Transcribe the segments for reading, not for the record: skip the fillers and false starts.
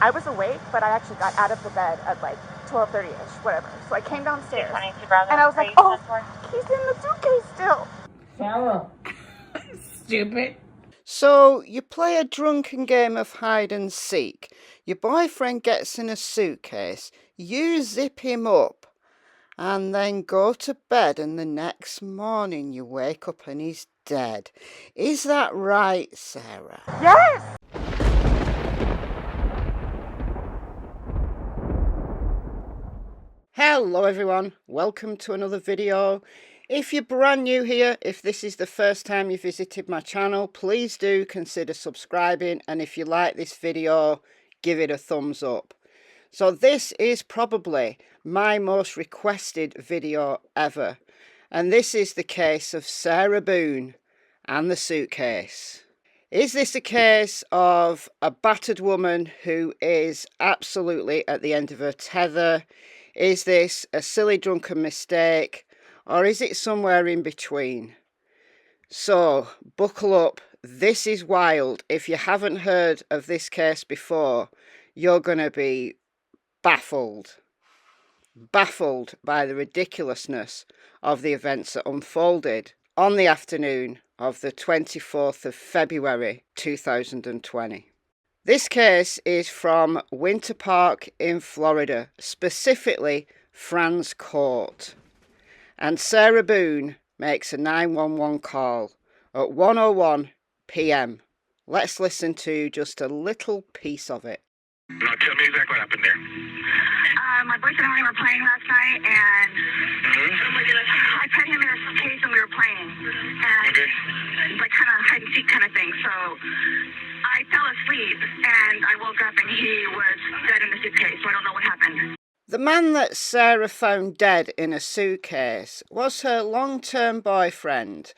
I was awake, but I actually got out of the bed at like 12:30ish, whatever. So I came downstairs, and I was like, oh, he's in the suitcase still. Sarah. Stupid. So you play a drunken game of hide and seek. Your boyfriend gets in a suitcase, you zip him up, and then go to bed, and the next morning you wake up and he's dead. Is that right, Sarah? Yes! Hello everyone, welcome to another video. If you're brand new here, if this is the first time you visited my channel, please do consider subscribing, and if you like this video, give it a thumbs up. So this is probably my most requested video ever, and this is the case of Sarah Boone and the suitcase. Is this a case of a battered woman who is absolutely at the end of her tether? Is this a silly drunken mistake, or is it somewhere in between? So buckle up, this is wild. If you haven't heard of this case before, you're going to be baffled by the ridiculousness of the events that unfolded on the afternoon of the 24th of February 2020. This case is from Winter Park in Florida, specifically Franz Court. And Sarah Boone makes a 911 call at 1:01 p.m. Let's listen to just a little piece of it. No, tell me exactly what happened there. My boyfriend and I were playing last night, and I put him in a suitcase and we were playing. And like kind of hide and seek kind of thing. So I fell asleep and I woke up and he was dead in the suitcase, so I don't know what happened. The man that Sarah found dead in a suitcase was her long-term boyfriend,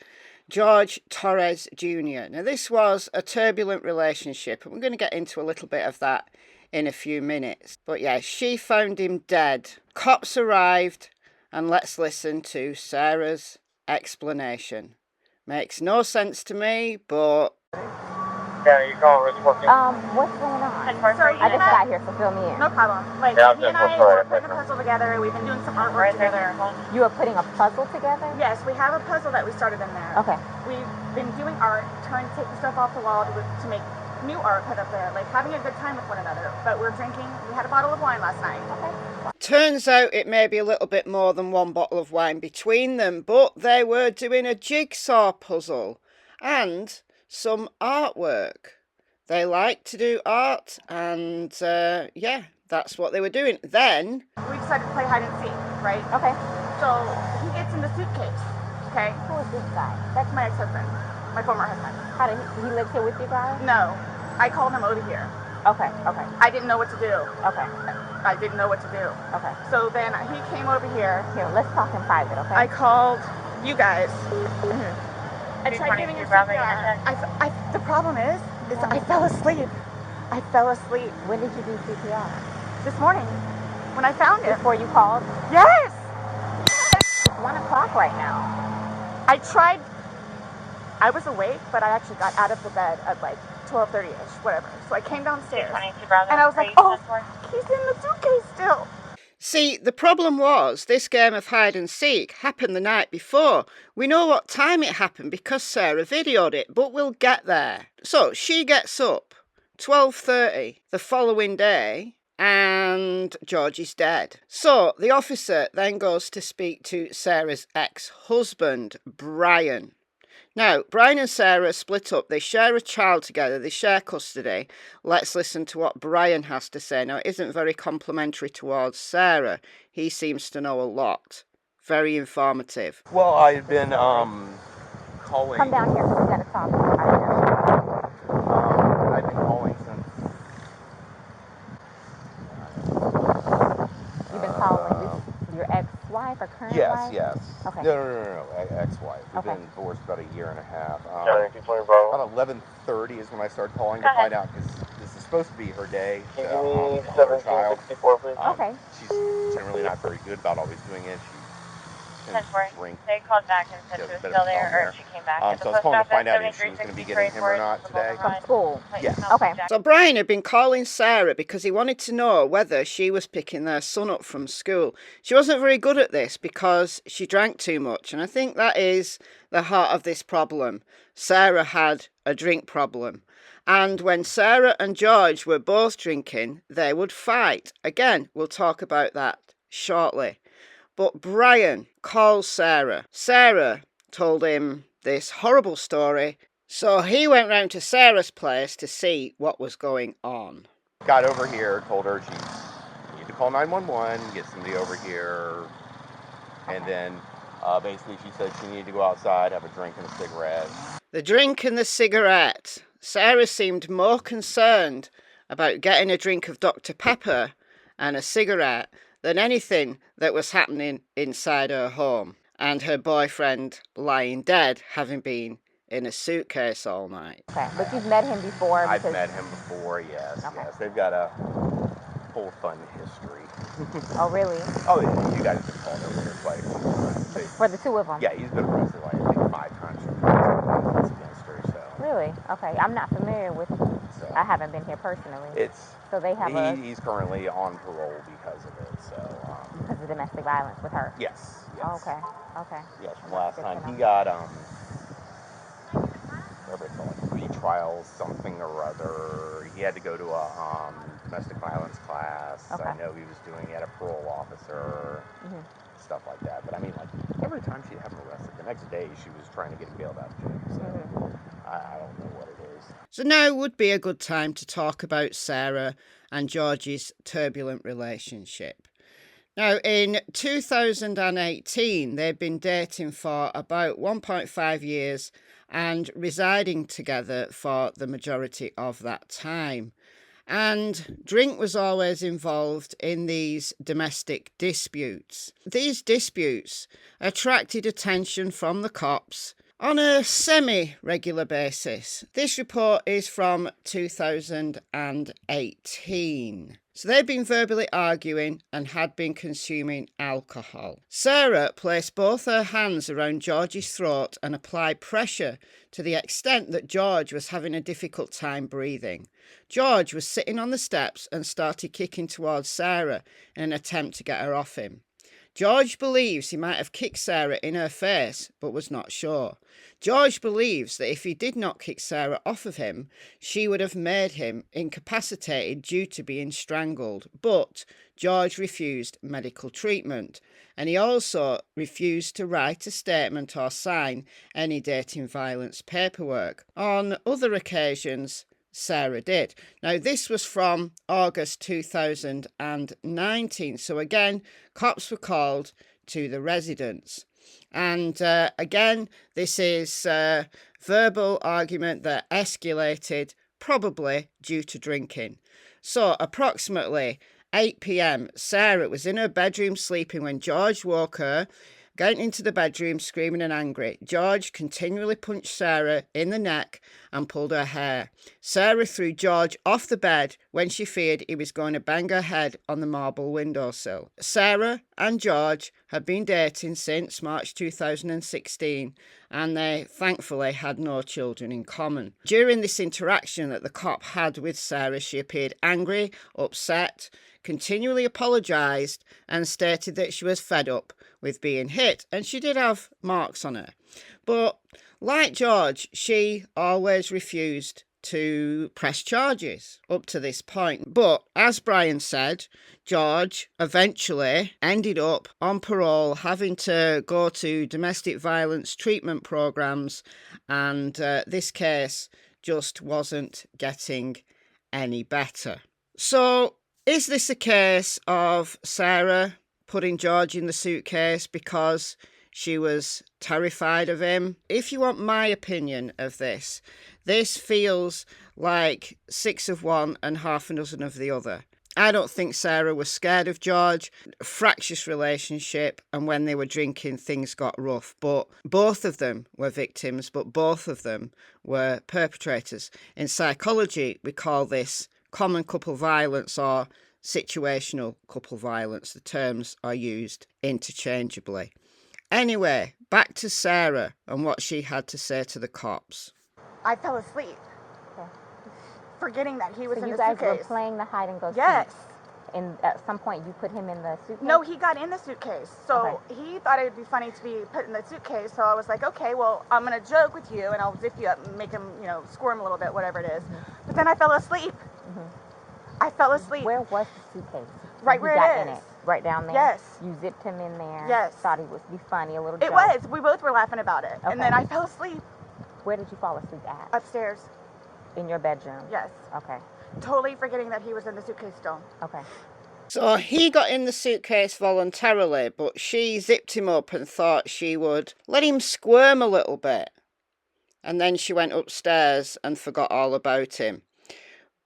George Torres Jr. Now this was a turbulent relationship, and we're going to get into a little bit of that in a few minutes. But yeah, she found him dead. Cops arrived, and let's listen to Sarah's explanation. Makes no sense to me, but... Yeah, you calling Rich working? What's going on? So I just got here, so fill me in. No problem. Like, Yeah, he and I were putting a puzzle together. We've been doing some artwork together. You are putting a puzzle together? Yes, we have a puzzle that we started in there. Okay. We've been doing art, trying to take the stuff off the wall to make new art put up there, like having a good time with one another. But we're drinking. We had a bottle of wine last night. Okay. Turns out it may be a little bit more than one bottle of wine between them, but they were doing a jigsaw puzzle and some artwork. They like to do art, and yeah, that's what they were doing. Then We decided to play hide and seek, right? Okay. So he gets in the suitcase, okay? Who is this guy? That's my ex-husband, my former husband. How did he lives here with you guys? No, I called him over here. Okay, okay, I didn't know what to do. okay, I didn't know what to do. okay. So then he came over here. Here, let's talk in private, okay? I called you guys. I tried giving him CPR. The problem is I fell asleep. I fell asleep When did you do CPR? this morning when I found him. Before you called? Yes! It's 1 o'clock right now. I tried. I was awake, but I actually got out of the bed at like 12:30ish, whatever. So I came downstairs, and I was like, oh, he's in the suitcase still. see, the problem was this game of hide and seek happened the night before. We know what time it happened because Sarah videoed it, but we'll get there. So she gets up 12:30 the following day, and George is dead. So the officer then goes to speak to Sarah's ex-husband, Brian. Now, Brian and Sarah split up. They share a child together. They share custody. Let's listen to what Brian has to say. Now, it isn't very complimentary towards Sarah. He seems to know a lot. Very informative. Well, I've been calling. Come down here, we gotta talk. I've been calling since. You've been calling your ex-wife or current Yes, wife? yes. Okay. No. Ex-wife. We've Okay. been divorced about a year and a half. Bro. About 11:30 is when I started calling to find out, because this is supposed to be her day. Can to, you give me her child. 1764, please? Okay. She's generally not very good about always doing it. drink. They called back and said she was still there, or she came back. So I was calling to find out if she was going to be getting him or not today. From school? Yes. Okay. So Brian had been calling Sarah because he wanted to know whether she was picking their son up from school. She wasn't very good at this because she drank too much, and I think that is the heart of this problem. Sarah had a drink problem. And when Sarah and George were both drinking, they would fight. Again, we'll talk about that shortly. But Brian calls Sarah. Sarah told him this horrible story, so he went round to Sarah's place to see what was going on. Got over here, told her she needed to call 911, get somebody over here, and then basically she said she needed to go outside, have a drink and a cigarette. The drink and the cigarette. Sarah seemed more concerned about getting a drink of Dr. Pepper and a cigarette than anything that was happening inside her home, and her boyfriend lying dead, having been in a suitcase all night. Okay, but you've met him before? I've met him before, yes, okay. yes. They've got a whole fun history. Oh, really? Oh, you guys have been called over here twice. For the two of them? Yeah, he's been arrested like I think 5 times for against her, so. Really? Okay, I'm not familiar with, So, I haven't been here personally. So they have he's currently on parole because of it, so. Because of domestic violence with her? Yes. Oh, okay, okay. Yes, from last time he got, whatever it's called, retrial something or other. He had to go to a domestic violence class. Okay. I know he was doing it, a parole officer, stuff like that. But I mean, like, every time she'd have him arrested, the next day she was trying to get him bailed out of jail. So I don't know what it is. So now would be a good time to talk about Sarah and George's turbulent relationship. Now, in 2018, they'd been dating for about 1.5 years and residing together for the majority of that time. And drink was always involved in these domestic disputes. These disputes attracted attention from the cops on a semi-regular basis. This report is from 2018. So they'd been verbally arguing and had been consuming alcohol. Sarah placed both her hands around George's throat and applied pressure to the extent that George was having a difficult time breathing. George was sitting on the steps and started kicking towards Sarah in an attempt to get her off him. George believes he might have kicked Sarah in her face, but was not sure. George believes that if he did not kick Sarah off of him, she would have made him incapacitated due to being strangled. But George refused medical treatment, and he also refused to write a statement or sign any dating violence paperwork. On other occasions, Sarah did. Now, this was from August 2019. So again, cops were called to the residence. And again, this is a verbal argument that escalated, probably due to drinking. So approximately 8 p.m, Sarah was in her bedroom sleeping when George woke her, going into the bedroom screaming and angry. George continually punched Sarah in the neck and pulled her hair. Sarah threw George off the bed when she feared he was going to bang her head on the marble windowsill. Sarah and George had been dating since March 2016, and they thankfully had no children in common. During this interaction that the cop had with Sarah, she appeared angry, upset, continually apologised and stated that she was fed up with being hit, and she did have marks on her. But like George, she always refused to press charges up to this point. But as Brian said, George eventually ended up on parole, having to go to domestic violence treatment programs, and this case just wasn't getting any better. So is this a case of Sarah putting George in the suitcase because she was terrified of him? If you want my opinion of this, this feels like 6 of one and half a dozen of the other. I don't think Sarah was scared of George. Fractious relationship, and when they were drinking, things got rough. But both of them were victims, but both of them were perpetrators. In psychology, we call this common couple violence or situational couple violence. The terms are used interchangeably. Anyway, back to Sarah and what she had to say to the cops. I fell asleep, forgetting that he was in the suitcase. So you guys were playing the hide and go seek? Yes. And at some point you put him in the suitcase? No, he got in the suitcase. So he thought it would be funny to be put in the suitcase. So I was like, okay, well, I'm going to joke with you and I'll zip you up and make him, you know, squirm a little bit, whatever it is. But then I fell asleep. I fell asleep. Where was the suitcase? Right where it is. Right down there? Yes. You zipped him in there? Yes. Thought he would be funny, a little joke? It was. We both were laughing about it. And then I fell asleep. Where did you fall asleep at? Upstairs. In your bedroom? Yes. Okay. Totally forgetting that he was in the suitcase still. Okay. So he got in the suitcase voluntarily, but she zipped him up and thought she would let him squirm a little bit. And then she went upstairs and forgot all about him.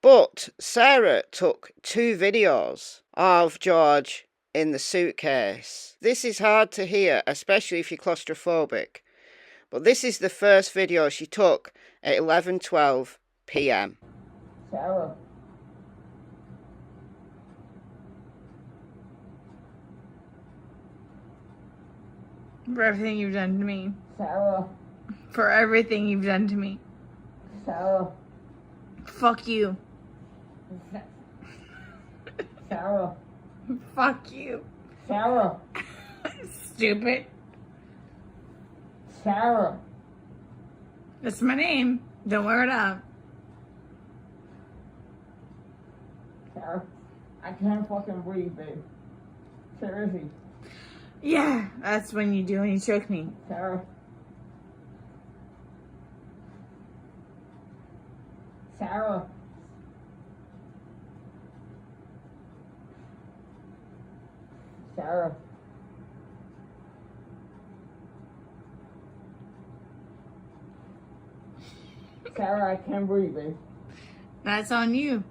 But Sarah took 2 videos of George in the suitcase. This is hard to hear, especially if you're claustrophobic. But this is the first video she took at 11:12 p.m. Sarah. For everything you've done to me. Sarah. For everything you've done to me. Sarah. Fuck you. Sarah. Fuck you. Sarah. Stupid. Sarah. That's my name. Don't wear it up. Sarah. I can't fucking breathe, babe. Seriously. Yeah, that's when you do when you choke me. Sarah. Sarah. Sarah. Sarah, I can't breathe, babe. That's on you.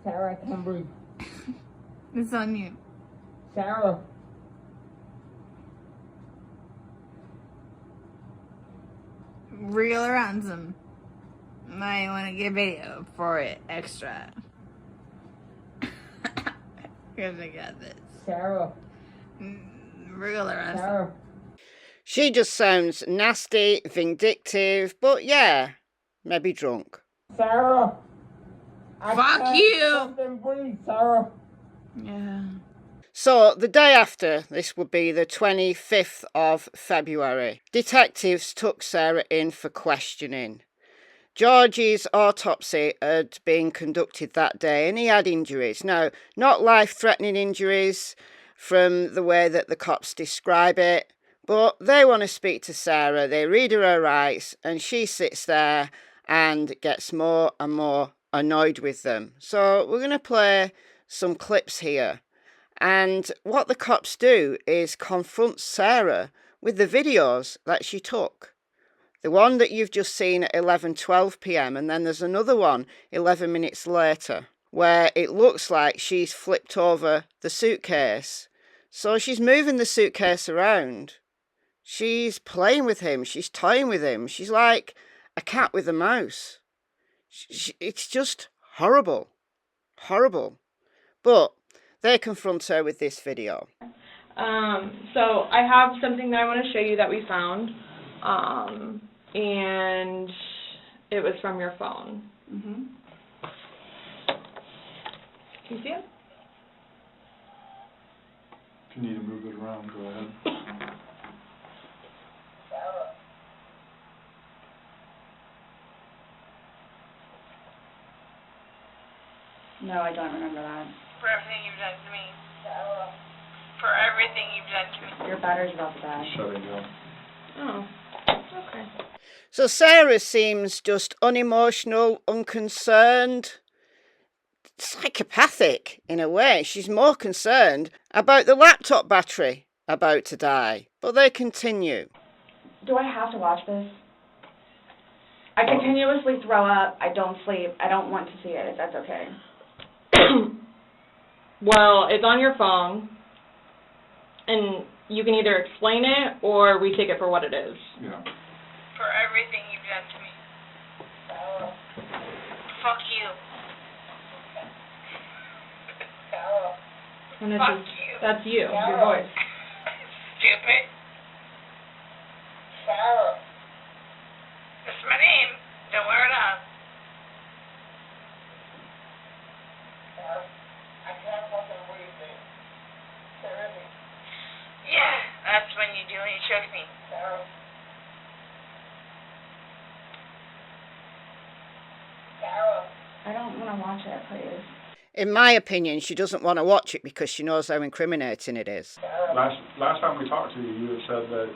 Sarah, I can't breathe. It's on you. Sarah. Real or ransom. I want to get video for it extra. Because I got this. Sarah. Real or ransom. Sarah. She just sounds nasty, vindictive, but yeah, maybe drunk. Sarah. Fuck you. Fucking breathe, Sarah. Yeah. So the day after, this would be the 25th of February, detectives took Sarah in for questioning. George's autopsy had been conducted that day and he had injuries. Now, not life-threatening injuries from the way that the cops describe it, but they want to speak to Sarah, they read her rights, and she sits there and gets more and more annoyed with them. So we're going to play some clips here. And what the cops do is confront Sarah with the videos that she took. The one that you've just seen at 11:12 p.m. and then there's another one 11 minutes later where it looks like she's flipped over the suitcase. So she's moving the suitcase around. She's playing with him. She's toying with him. She's like a cat with a mouse. It's just horrible. Horrible. But they confront her with this video. So I have something that I want to show you that we found. And it was from your phone. Mm-hmm. Can you see it? If you need to move it around, go ahead. No, I don't remember that. For everything you've done to me. For everything you've done to me. Your battery's about to die. Shutting down. Oh, okay. So Sarah seems just unemotional, unconcerned, psychopathic in a way. She's more concerned about the laptop battery about to die. But they continue. Do I have to watch this? I continuously throw up. I don't sleep. I don't want to see it, if that's okay. Well, it's on your phone, and you can either explain it or we take it for what it is. Yeah. For everything you've done to me. Fuck you. And this Fuck is, you. that's you, your voice. Stupid. Choke me. I don't want to watch it, please. In my opinion, she doesn't want to watch it because she knows how incriminating it is. Last time we talked to you, you had said that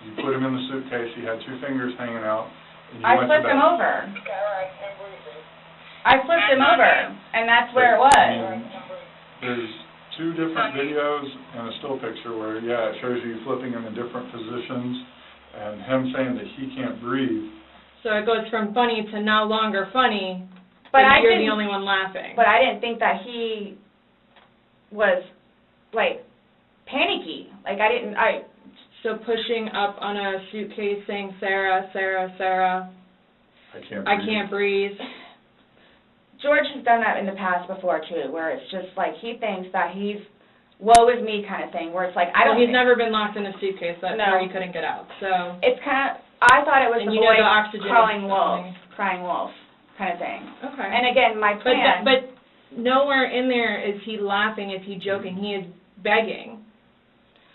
you put him in the suitcase, he had 2 fingers hanging out. And you I went flipped to him bed. over. I flipped him over, and that's where it was. And there's 2 different videos and a still picture where, yeah, it shows you flipping him in different positions and him saying that he can't breathe. So it goes from funny to no longer funny, But but I you're the didn't- only one laughing. But I didn't think that he was, like, panicky. Like, So pushing up on a suitcase saying, Sarah, Sarah, Sarah, I can't breathe. I can't breathe. George has done that in the past before, too, where it's just, like, he thinks that he's woe is me kind of thing, where it's like, I don't He's think- never been locked in a suitcase. That's No. where he couldn't get out. So It's kind of, I thought it was And the you know boy the oxygen crawling is wolf, something. crying wolf kind of thing. okay. And again, my plan. But nowhere in there is he laughing, is he joking. He is begging.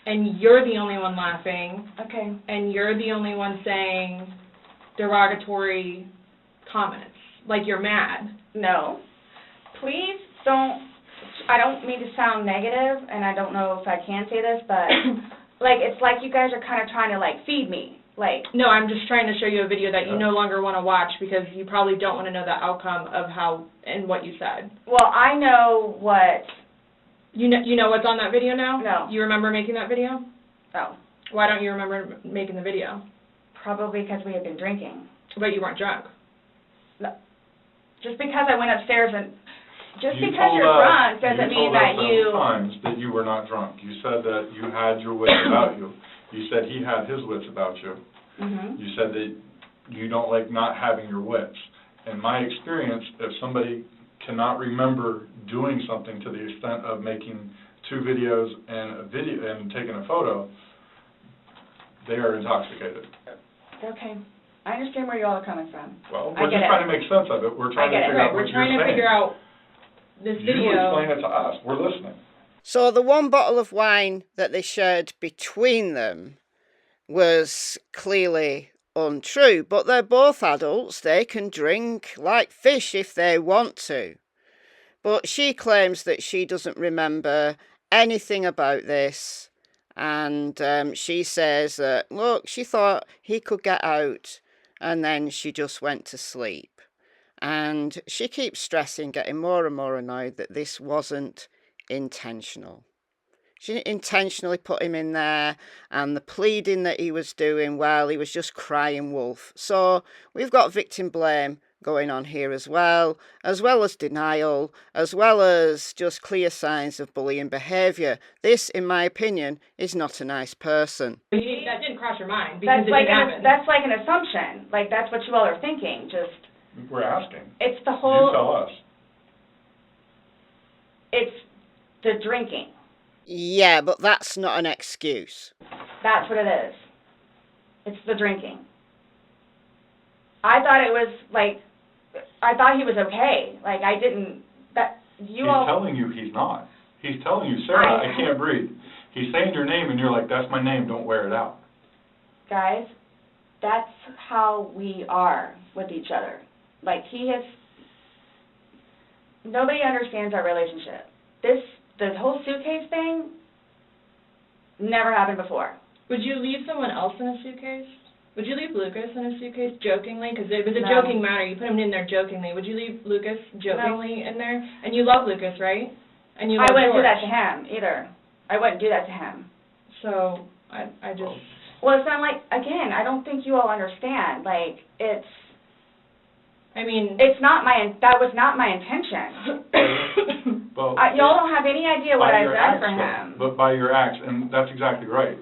And you're the only one laughing, Okay. and you're the only one saying derogatory comments, like you're mad. No. Please don't, I don't mean to sound negative, and I don't know if I can say this, but, like, it's like you guys are kind of trying to, like, feed me. Like, No, I'm just trying to show you a video that you no longer want to watch because you probably don't want to know the outcome of how and what you said. well, I know what, You know what's on that video now? No. You remember making that video? oh, Why don't you remember making the video? probably because we had been drinking. But you weren't drunk. Just because I went upstairs and, just You because told you're us- drunk doesn't mean that You told us several times that you were not drunk. You said that you had your wits about you. You said he had his wits about you. Mhm. You said that you don't like not having your wits. In my experience, if somebody cannot remember doing something to the extent of making 2 videos and taking a photo, they are intoxicated. Okay. I understand where you all are coming from. Well, I we're get just it. trying to make sense of it. We're trying to get it. figure out We're what trying you're to saying. figure out this You video. explain it to us. We're listening. So the 1 bottle of wine that they shared between them was clearly untrue, but they're both adults. They can drink like fish if they want to. But she claims that she doesn't remember anything about this, and she says that, look, she thought he could get out, and then she just went to sleep. And she keeps stressing, getting more and more annoyed, that this wasn't intentional. She didn't intentionally put him in there, and the pleading that he was doing, well, he was just crying wolf. So we've got victim blame going on here as well as denial, as well as just clear signs of bullying behaviour. This, in my opinion, is not a nice person. That didn't cross your mind because it didn't happen. That's like an assumption. Like, that's what you all are thinking. Just, We're asking. it's the whole, You tell us. it's the drinking. Yeah, but that's not an excuse. That's what it is. It's the drinking. I thought it was, like, I thought he was okay. Like, I didn't, that, you He's all. telling you he's not. He's telling you, Sarah, I can't breathe. He's saying your name, and you're like, that's my name, don't wear it out. Guys, that's how we are with each other. Like, nobody understands our relationship. The whole suitcase thing never happened before. Would you leave someone else in a suitcase? Would you leave Lucas in a suitcase jokingly? Because it was a No. joking matter. You put him in there jokingly. Would you leave Lucas jokingly in there? And you love Lucas, right? And you love I wouldn't do George. that to him either. I wouldn't do that to him. So I just. Well, it's not like, again, I don't think you all understand. Like, it's not that was not my intention. Well, y'all don't have any idea what by I've your done acts, for though. him. But by your acts, and that's exactly right.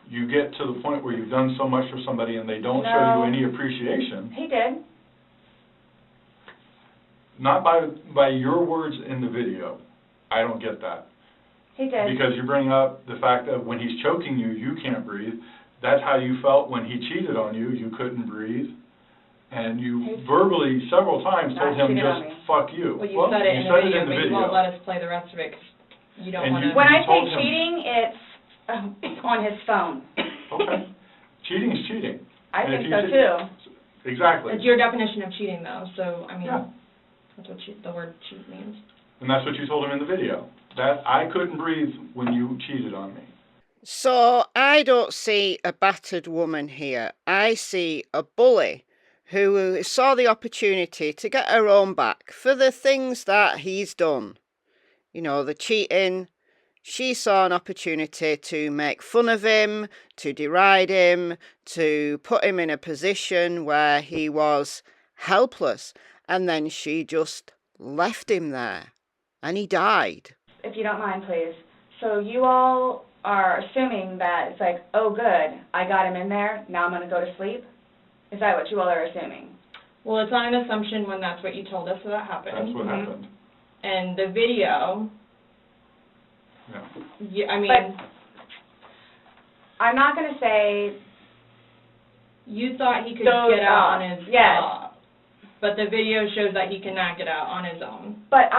You get to the point where you've done so much for somebody and they don't show No. you any appreciation. He did. Not by your words in the video. I don't get that. He did. Because you bring up the fact that when he's choking you, you can't breathe. That's how you felt when he cheated on you. You couldn't breathe. And you verbally several times told him cheated on just me. fuck you. Well, you said it in the video, but you won't let us play the rest of it 'cause you don't And want to. When I say told him- cheating, it's on his phone. Okay. Cheating is cheating. I And if think you so, cheat- too. Exactly. It's your definition of cheating, though, so, I mean, Yeah. that's what the word cheat means. And that's what you told him in the video. That I couldn't breathe when you cheated on me. So I don't see a battered woman here. I see a bully who saw the opportunity to get her own back for the things that he's done. You know, the cheating. She saw an opportunity to make fun of him, to deride him, to put him in a position where he was helpless. And then she just left him there. And he died. If you don't mind, please. So you all are assuming that it's like, oh, good, I got him in there, now I'm going to go to sleep? Is that what you all are assuming? Well, it's not an assumption when that's what you told us that happened. That's what happened. And the video, Yeah. I mean, But I'm not going to say you thought he could those get out on his yes. but the video shows that he cannot get out on his own. But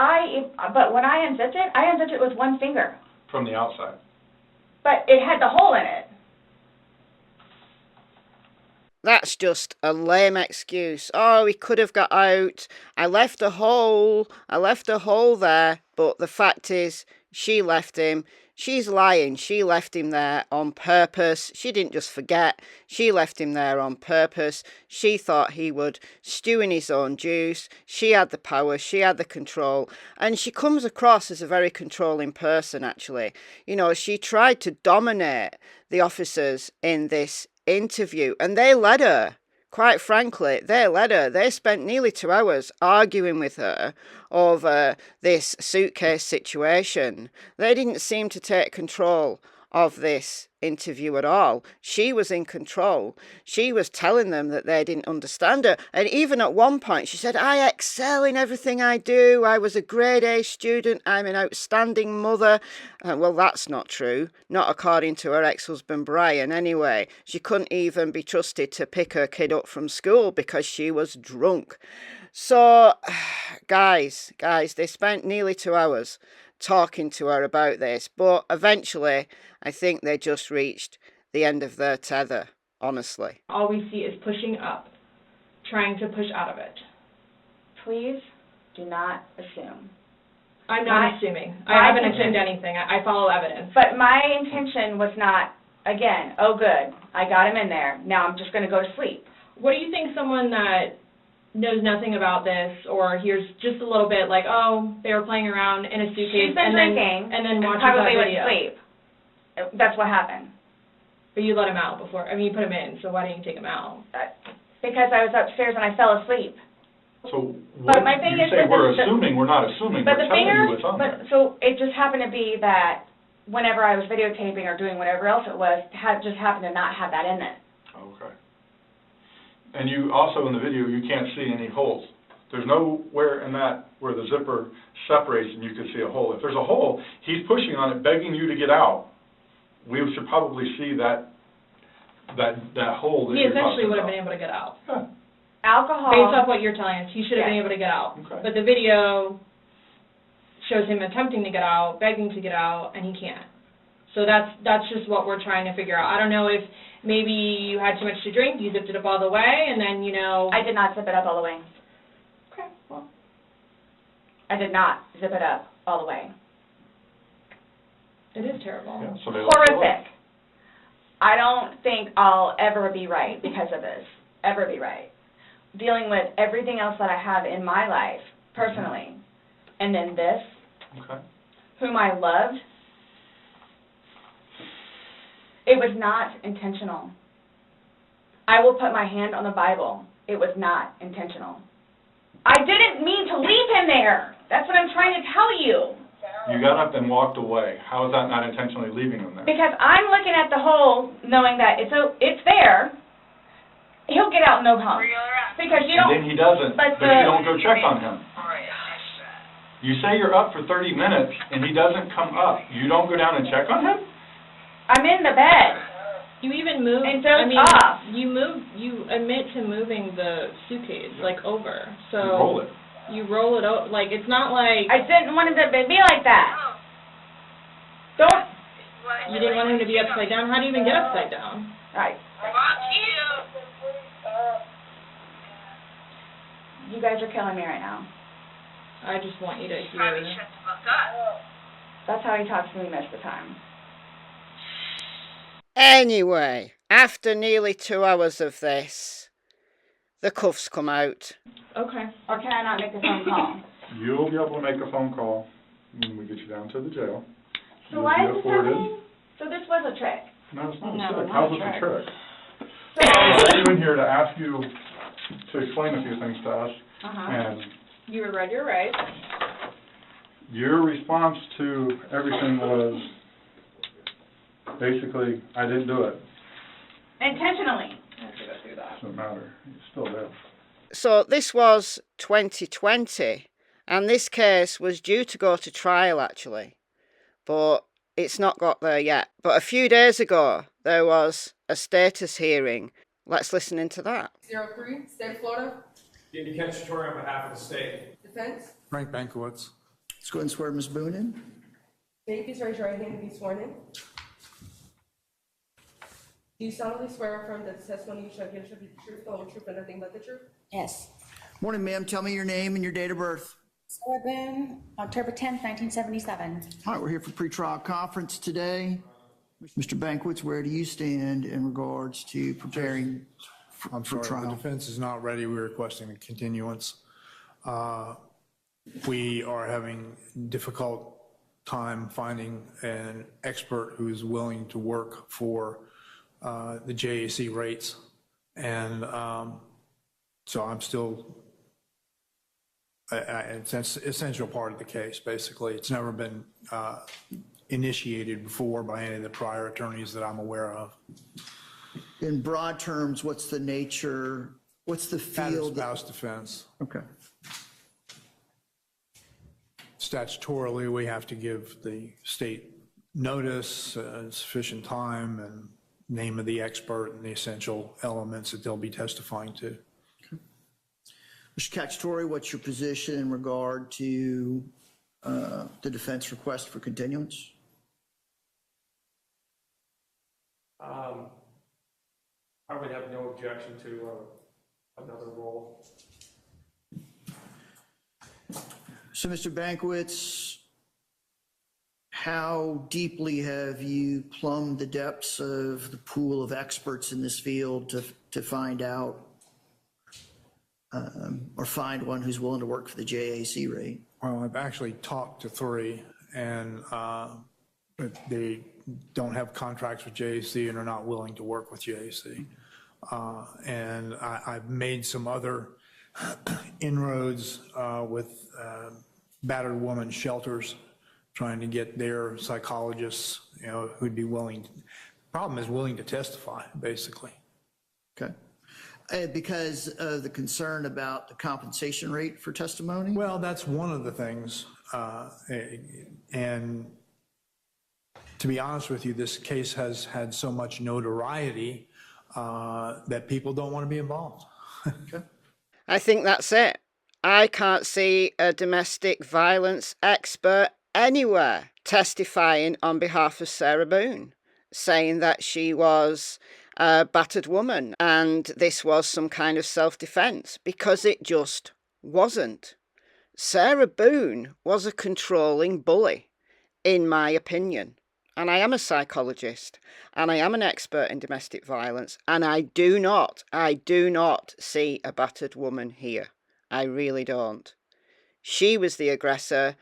when I unzipped it with one finger. From the outside. But it had the hole in it. That's just a lame excuse. Oh, he could have got out. I left a hole there. But the fact is, she left him. She's lying. She left him there on purpose. She didn't just forget. She left him there on purpose. She thought he would stew in his own juice. She had the power. She had the control. And she comes across as a very controlling person, actually. You know, she tried to dominate the officers in this interview, and they let her. Quite frankly, they let her. They spent nearly 2 hours arguing with her over this suitcase situation. They didn't seem to take control of this interview at all. She was in control. She was telling them that they didn't understand her. And even at one point, she said, I excel in everything I do. I was a grade A student. I'm an outstanding mother. Well, that's not true. Not according to her ex-husband, Brian, anyway. She couldn't even be trusted to pick her kid up from school because she was drunk. So, guys, they spent nearly 2 hours talking to her about this, but eventually I think they just reached the end of their tether, honestly. All we see is pushing up, trying to push out of it. Please do not assume. I'm not assuming. I haven't assumed anything. I follow evidence. But my intention was not, again, oh good, I got him in there, now I'm just going to go to sleep. What do you think someone that knows nothing about this or hears just a little bit like, oh, they were playing around in a suitcase She's been drinking and then watches probably that went video? to sleep. That's what happened. But you let him out before. I mean, you put him in, so why didn't you take him out? Because I was upstairs and I fell asleep. So what my thing you is say that we're assuming, we're not assuming, but we're the telling finger, you what's on there. so it just happened to be that whenever I was videotaping or doing whatever else it was, just happened to not have that in it. Okay. And you also, in the video, you can't see any holes. There's nowhere in that where the zipper separates and you can see a hole. If there's a hole, he's pushing on it, begging you to get out. We should probably see that hole that He you're essentially talking would have about. been able to get out. Yeah. Alcohol. Based off what you're telling us, he should have been able to get out. Okay. But the video shows him attempting to get out, begging to get out, and he can't. So that's just what we're trying to figure out. I don't know if maybe you had too much to drink, you zipped it up all the way, and then, you know... I did not zip it up all the way. Okay, well... I did not zip it up all the way. It is terrible. Yeah, so they Horrific. I don't think I'll ever be right because of this. Ever be right. Dealing with everything else that I have in my life, personally, and then this, Okay. whom I loved, it was not intentional. I will put my hand on the Bible. It was not intentional. I didn't mean to leave him there. That's what I'm trying to tell you. You got up and walked away. How is that not intentionally leaving him there? Because I'm looking at the hole, knowing that it's there. He'll get out no problem. Because you don't. And then he doesn't, but you don't go check on him. You say you're up for 30 minutes, and he doesn't come up. You don't go down and check on him? I'm in the bed. You even move. And off. You admit to moving the suitcase like over. So You roll it. You roll it over. Like it's not like. I didn't want it to be like that. Don't. You didn't want him to be upside down. How do you even get upside down? Right. Fuck you. You guys are killing me right now. I just want you to Probably hear. shut the fuck up. That's how he talks to me most of the time. Anyway, after nearly 2 hours of this, the cuffs come out. Okay. Or can I not make a phone call? You'll be able to make a phone call when we get you down to the jail. So why is this happening? So this was a trick. No, it's not a No, trick. not How's a this a trick. trick? I'm in here to ask you to explain a few things to us, and You were read your rights. your response to everything was basically, I didn't do it. Intentionally. I have to go through that. Doesn't matter. You still did. So this was 2020, and this case was due to go to trial actually, but it's not got there yet. But a few days ago, there was a status hearing. Let's listen into that. 03, State of Florida. Andy Cacciatore on behalf of the state. Defense. Frank Bankowitz. Let's go ahead and swear Ms. Boone in. May you please raise your right hand and be sworn in? Do you solemnly swear or affirm that the testimony you shall give shall be the truth, the whole truth, and nothing but the truth? Yes. Morning, ma'am. Tell me your name and your date of birth. Sarah Boone, October 10th, 1977. All right, we're here for pretrial conference today. Mr. Bankwitz, where do you stand in regards to preparing for The trial? defense is not ready. We're requesting a continuance. We are having difficult time finding an expert who is willing to work for the JAC rates. And so I'm still, it's an essential part of the case, basically. It's never been initiated before by any of the prior attorneys that I'm aware of. In broad terms, what's the nature, what's the Battered field? spouse defense. Okay. Statutorily, we have to give the state notice, sufficient time, and name of the expert and the essential elements that they'll be testifying to. Okay. Mr. Cacciatore, what's your position in regard to the defense request for continuance? I would have no objection to another role. So, Mr. Bankwitz, how deeply have you plumbed the depths of the pool of experts in this field to find out or find one who's willing to work for the JAC rate? Well, I've actually talked to 3, and they don't have contracts with JAC and are not willing to work with JAC. And I've made some other inroads with battered woman shelters, trying to get their psychologists, who'd be willing. Problem is willing to testify, basically. Okay. Because of the concern about the compensation rate for testimony? Well, that's one of the things. And to be honest with you, this case has had so much notoriety that people don't want to be involved. Okay. I think that's it. I can't see a domestic violence expert anywhere testifying on behalf of Sarah Boone, saying that she was a battered woman and this was some kind of self-defense, because it just wasn't. Sarah Boone was a controlling bully, in my opinion. And I am a psychologist, and I am an expert in domestic violence, and I do not see a battered woman here. I really don't. She was the aggressor.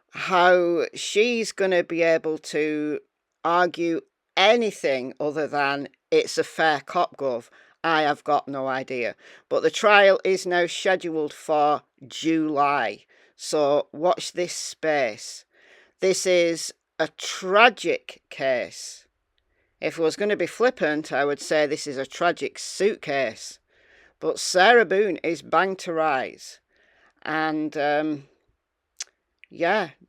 How she's going to be able to argue anything other than it's a fair cop gov, I have got no idea. But the trial is now scheduled for July. So watch this space. This is a tragic case. If I was going to be flippant, I would say this is a tragic suitcase. But Sarah Boone is bang to rise. And,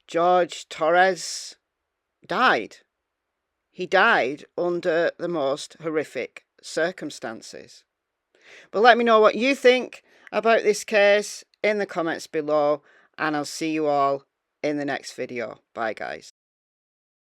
George Torres died. He died under the most horrific circumstances. But let me know what you think about this case in the comments below, and I'll see you all in the next video. Bye, guys.